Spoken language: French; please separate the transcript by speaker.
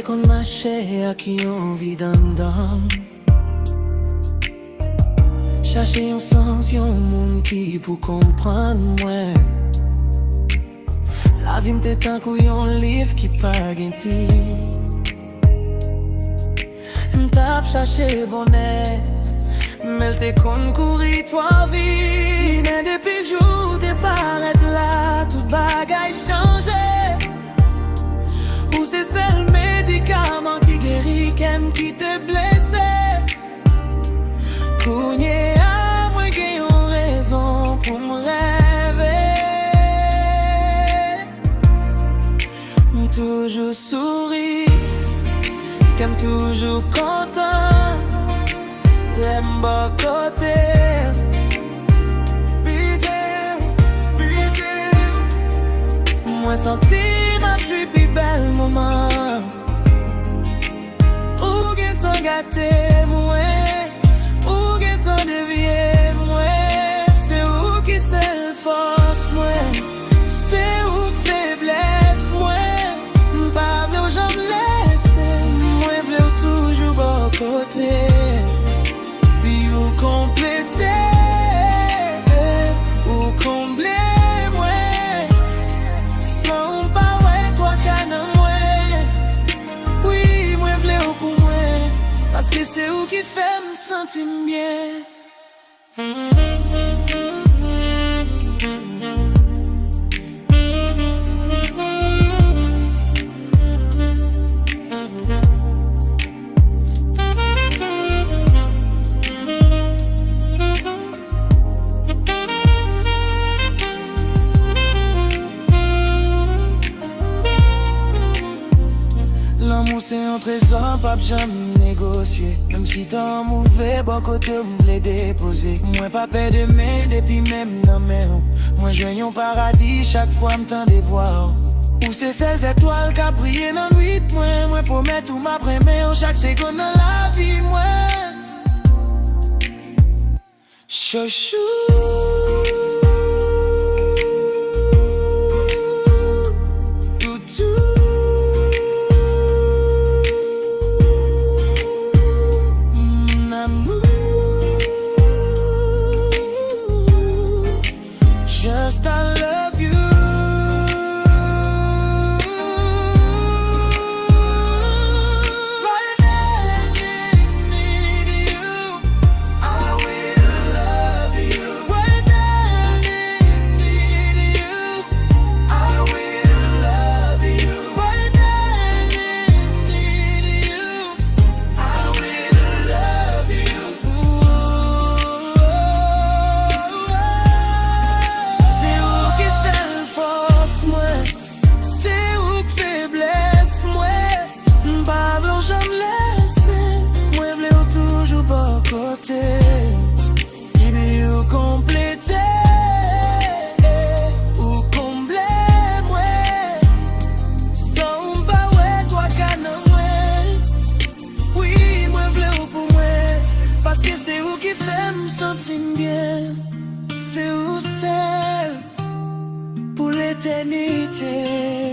Speaker 1: qu'on marche à qui on vit dedans. Chercher un sens, y'a un monde qui pour comprendre moi. La vie m'était un couillon livre qui pas gagné. M'tape chercher bonheur, mais t'es con courir toi vie. Mais depuis jour t'es paraître là, tout bagaille changé. Ou c'est seul médicament qui guérit, qui te blessé. Cougné à moi qui ont raison pour me rêver. Toujours sourire, comme toujours content. L'aime bas côté. Moi senti ma suis plus belle maman. Ou que t'en gâté moi. Ou que t'en dévié moi. C'est où qui c'est force moi. C'est où que faiblesse moi. Pas de jamais laisser. Moi v'lais toujours bas côté. Puis ou compléter. Ou combler. Parce que c'est où qui fait me sentir bien. L'amour c'est un trésor, pas jamais négocier. Même si t'en mauvais, bon côté on voulait déposer. Moi pas peur de main, depuis même dans mes mains. Moi joigne au paradis, chaque fois m'tendais voir. Où c'est ces étoiles qui brillent dans la nuit. Moi promets tout ma première, chaque seconde dans la vie. Moi chouchou. Just I love you. Right now I need you. I will love you. Right now I need you. I will love you. Right now I need you. I will love you. Et bien ou compléter. Ou combler moi. Sans pas ouais toi canon moi. Oui moi v'lais ou pour moi. Parce que c'est où qui fait me sentir bien. C'est où c'est pour l'éternité.